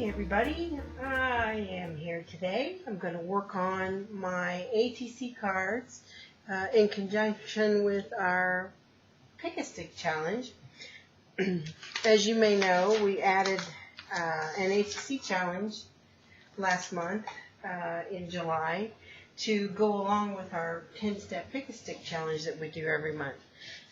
Hey everybody, I am here today. I'm going to work on my ATC cards in conjunction with our Pick-a-Stick challenge. As you may know, we added an ATC challenge last month in July to go along with our 10-step Pick-a-Stick challenge that we do every month.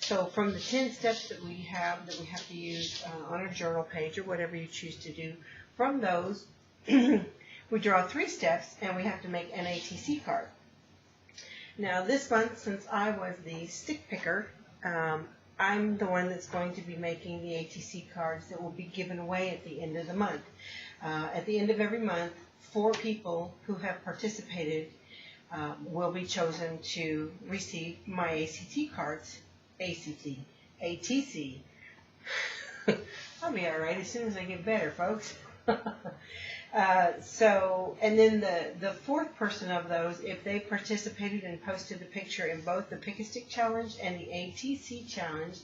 So from the 10 steps that we have to use on a journal page or whatever you choose to do, from those we draw 3 steps and we have to make an ATC card. Now this month, since I was the stick picker, I'm the one that's going to be making the ATC cards that will be given away at the end of the month. At the end of every month, 4 people who have participated will be chosen to receive my ACT cards. ATC. I'll be alright as soon as I get better, folks. And then the 4th person of those, if they participated and posted a picture in both the Pick-a-Stick challenge and the ATC challenge,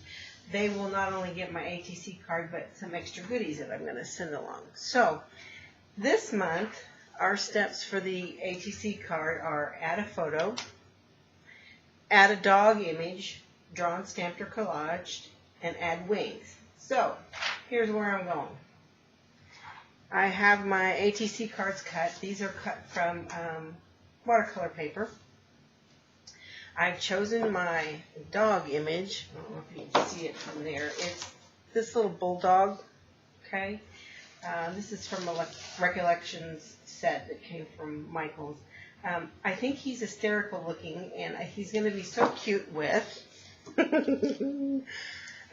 they will not only get my ATC card, but some extra goodies that I'm going to send along. So, this month, our steps for the ATC card are add a photo, add a dog image, drawn, stamped, or collaged, and add wings. So, here's where I'm going. I have my ATC cards cut. These are cut from watercolor paper. I've chosen my dog image. I don't know if you can see it from there. It's this little bulldog. Okay. This is from a Recollections set that came from Michael's. I think he's hysterical looking, and he's going to be so cute with.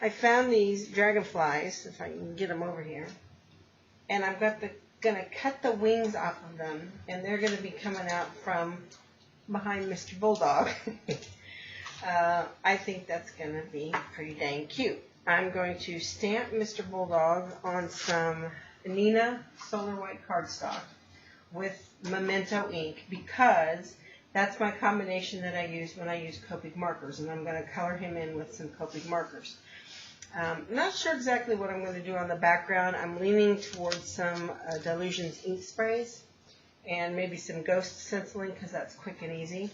I found these dragonflies, if I can get them over here, and I'm going to cut the wings off of them, and they're going to be coming out from behind Mr. Bulldog. I think that's going to be pretty dang cute. I'm going to stamp Mr. Bulldog on some Nina Solar White cardstock with Memento ink, because that's my combination that I use when I use Copic markers, and I'm going to color him in with some Copic markers. I'm not sure exactly what I'm going to do on the background. I'm leaning towards some Delusions ink sprays and maybe some Ghost Stenciling, because that's quick and easy.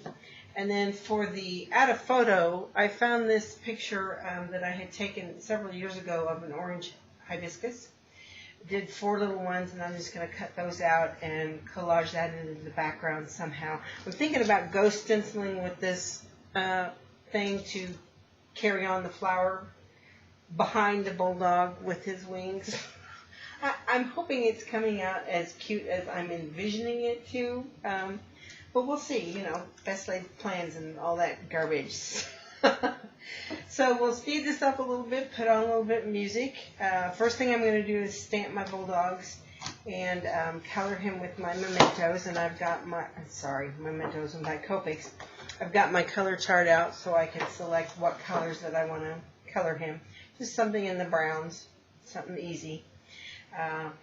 And then for the add a photo, I found this picture that I had taken several years ago of an orange hibiscus. Did 4 little ones, and I'm just going to cut those out and collage that into the background somehow. I'm thinking about Ghost Stenciling with this thing to carry on the flower behind the bulldog with his wings. I'm hoping it's coming out as cute as I'm envisioning it to, but we'll see, you know, best laid plans and all that garbage. So we'll speed this up a little bit, put on a little bit of music. First thing I'm going to do is stamp my bulldogs and color him with my mementos, and I've got my, mementos and my Copics. I've got my color chart out so I can select what colors that I want to color him. Just something in the browns, something easy.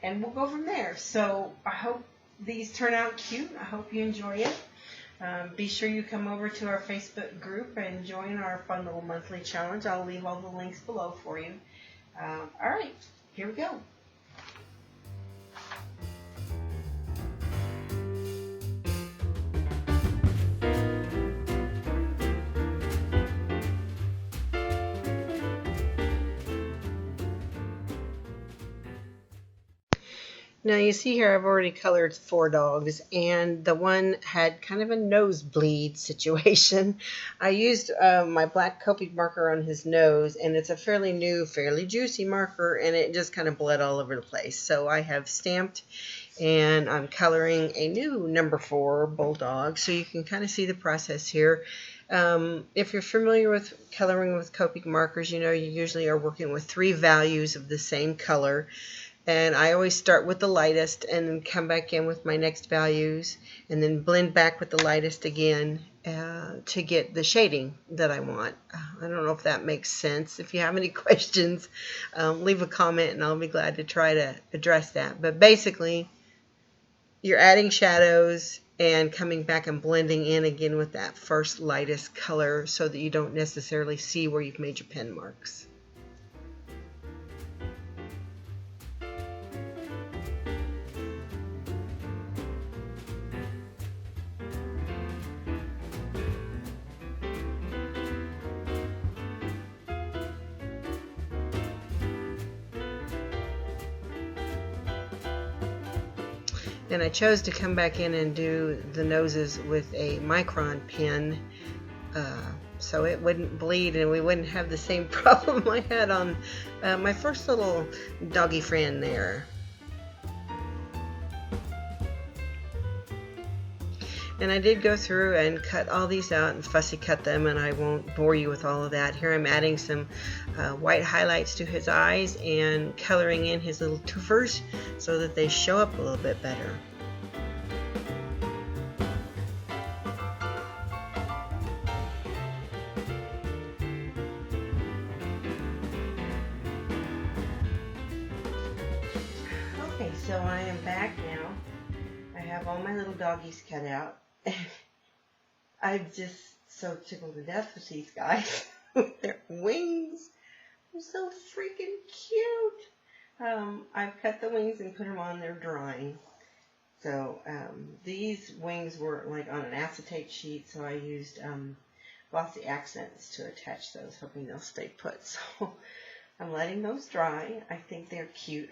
And we'll go from there. So I hope these turn out cute. I hope you enjoy it. Be sure you come over to our Facebook group and join our fun little monthly challenge. I'll leave all the links below for you. All right, here we go. Now you see here I've already colored 4 dogs, and the one had kind of a nosebleed situation. I used my black Copic marker on his nose, and it's a fairly new, fairly juicy marker, and it just kind of bled all over the place. So I have stamped, and I'm coloring a new number 4 bulldog, so you can kind of see the process here. If you're familiar with coloring with Copic markers, you know you usually are working with 3 values of the same color. And I always start with the lightest and then come back in with my next values and then blend back with the lightest again to get the shading that I want. I don't know if that makes sense. If you have any questions, leave a comment and I'll be glad to try to address that. But basically, you're adding shadows and coming back and blending in again with that first lightest color so that you don't necessarily see where you've made your pen marks. And I chose to come back in and do the noses with a micron pen, so it wouldn't bleed and we wouldn't have the same problem I had on my first little doggy friend there. And I did go through and cut all these out and fussy cut them, and I won't bore you with all of that. Here I'm adding some white highlights to his eyes and coloring in his little twofers so that they show up a little bit better. Okay, so I am back now. I have all my little doggies cut out. I'm just so tickled to death with these guys. Their wings are so freaking cute. I've cut the wings and put them on. They're drying. So these wings were like on an acetate sheet, so I used glossy accents to attach those, hoping they'll stay put. So I'm letting those dry. I think they're cute.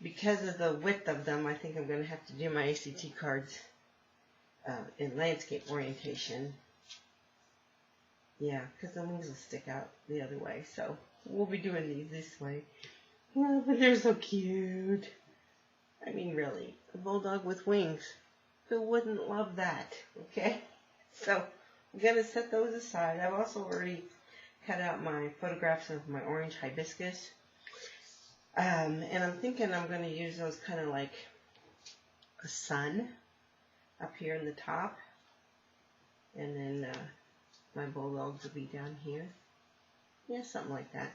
Because of the width of them, I think I'm going to have to do my ACT cards in landscape orientation. Yeah, because the wings will stick out the other way. So we'll be doing these this way. Oh, but they're so cute. I mean, really, a bulldog with wings. Who wouldn't love that? Okay? So I'm going to set those aside. I've also already cut out my photographs of my orange hibiscus. And I'm thinking I'm going to use those kind of like a sun up here in the top, and then my bulldogs will be down here. Yeah, something like that.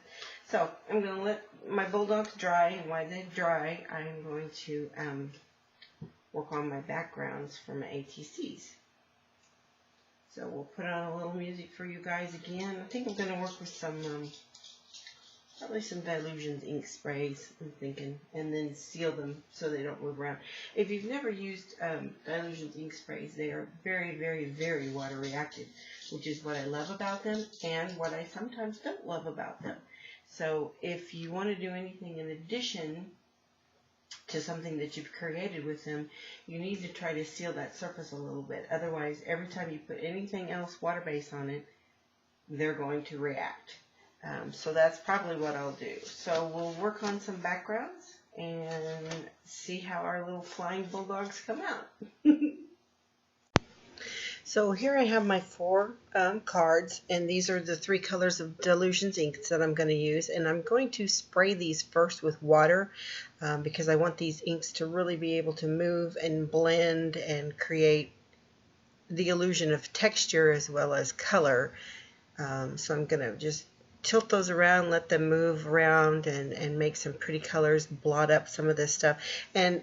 So I'm going to let my bulldogs dry, and while they dry, I'm going to work on my backgrounds for my ATCs. So we'll put on a little music for you guys again. I think I'm going to work with some probably some Dilutions ink sprays, I'm thinking, and then seal them so they don't move around. If you've never used Dilutions ink sprays, they are very, very, very water reactive, which is what I love about them and what I sometimes don't love about them. So if you want to do anything in addition to something that you've created with them, you need to try to seal that surface a little bit. Otherwise, every time you put anything else water-based on it, they're going to react. So that's probably what I'll do. So we'll work on some backgrounds and see how our little flying bulldogs come out. So here I have my 4 cards, and these are the 3 colors of Dilutions inks that I'm going to use. And I'm going to spray these first with water because I want these inks to really be able to move and blend and create the illusion of texture as well as color. So I'm going to just tilt those around, let them move around and make some pretty colors, blot up some of this stuff. And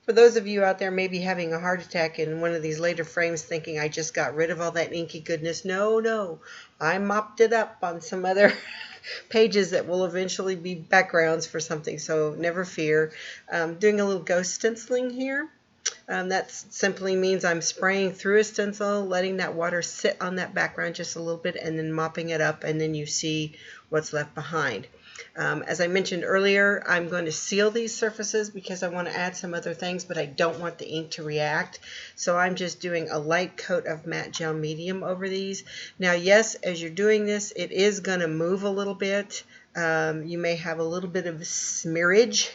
for those of you out there maybe having a heart attack in one of these later frames thinking I just got rid of all that inky goodness, no, I mopped it up on some other pages that will eventually be backgrounds for something, so never fear. Doing a little ghost stenciling here. That simply means I'm spraying through a stencil, letting that water sit on that background just a little bit, and then mopping it up, and then you see what's left behind. As I mentioned earlier, I'm going to seal these surfaces because I want to add some other things, but I don't want the ink to react. So I'm just doing a light coat of matte gel medium over these. Now, yes, as you're doing this, it is going to move a little bit. You may have a little bit of smearage.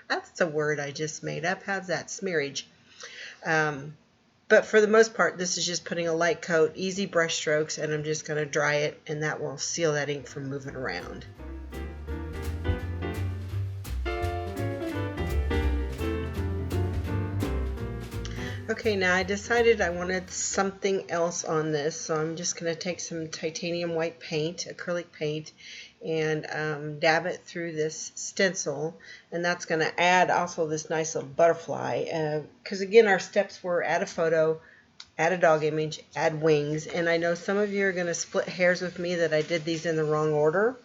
That's a word I just made up. How's that? Smearage. But for the most part, this is just putting a light coat, easy brush strokes, and I'm just going to dry it, and that will seal that ink from moving around. Okay, now I decided I wanted something else on this, so I'm just going to take some titanium white paint, acrylic paint, and dab it through this stencil, and that's going to add also this nice little butterfly, because again our steps were add a photo, add a dog image, add wings, and I know some of you are going to split hairs with me that I did these in the wrong order,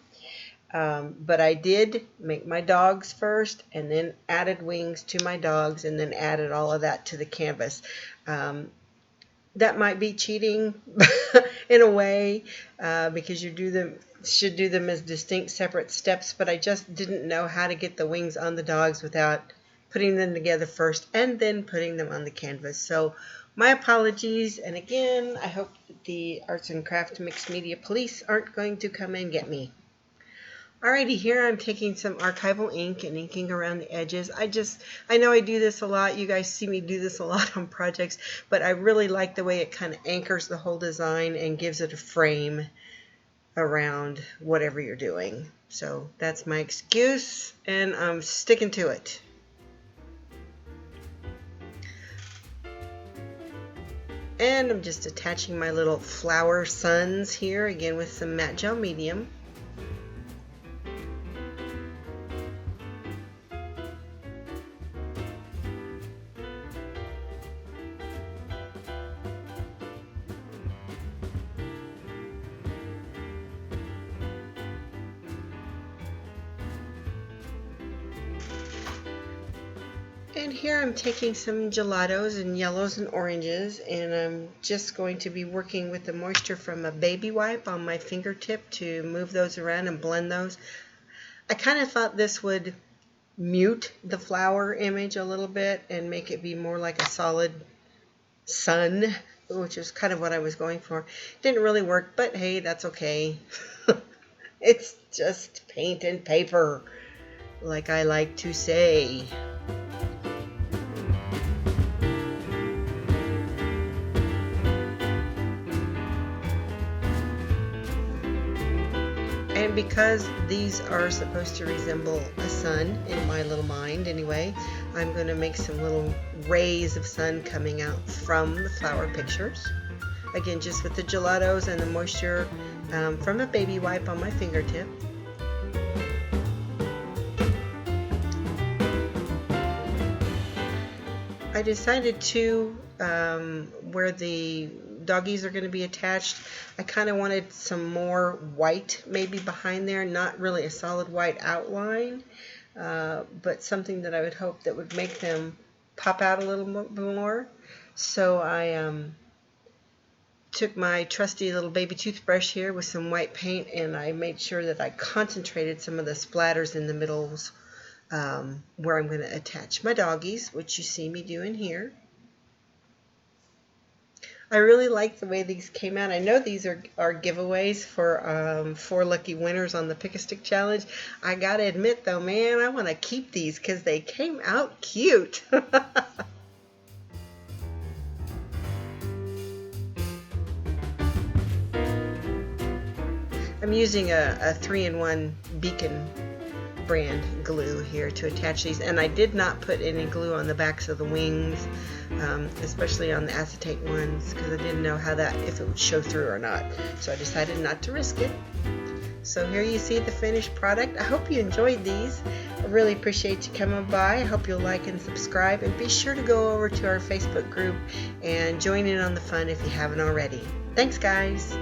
but I did make my dogs first and then added wings to my dogs and then added all of that to the canvas. that might be cheating in a way, because you should do them as distinct separate steps, but I just didn't know how to get the wings on the dogs without putting them together first and then putting them on the canvas. So my apologies, and again, I hope that the Arts and Craft Mixed Media Police aren't going to come and get me. Alrighty, here I'm taking some archival ink and inking around the edges. I know I do this a lot. You guys see me do this a lot on projects, but I really like the way it kind of anchors the whole design and gives it a frame around whatever you're doing. So that's my excuse, and I'm sticking to it. And I'm just attaching my little flower suns here, again with some matte gel medium. And here I'm taking some gelatos in yellows and oranges, and I'm just going to be working with the moisture from a baby wipe on my fingertip to move those around and blend those. I kind of thought this would mute the flower image a little bit and make it be more like a solid sun, which is kind of what I was going for. Didn't really work, but hey, that's okay. It's just paint and paper, like I like to say. And because these are supposed to resemble a sun, in my little mind anyway, I'm going to make some little rays of sun coming out from the flower pictures. Again, just with the gelatos and the moisture from a baby wipe on my fingertip. I decided to, where the doggies are going to be attached, I kind of wanted some more white maybe behind there, not really a solid white outline, but something that I would hope that would make them pop out a little more. So I took my trusty little baby toothbrush here with some white paint, and I made sure that I concentrated some of the splatters in the middles where I'm going to attach my doggies, which you see me doing here. I really like the way these came out. I know these are giveaways for 4 lucky winners on the Pick-a-Stick Challenge. I gotta admit though, man, I want to keep these because they came out cute. I'm using a 3-in-1 Beacon brand glue here to attach these, and I did not put any glue on the backs of the wings, especially on the acetate ones, because I didn't know if it would show through or not, so I decided not to risk it. So here you see the finished product. I hope you enjoyed these. I really appreciate you coming by. I hope you'll like and subscribe, and be sure to go over to our Facebook group and join in on the fun if you haven't already. Thanks, guys.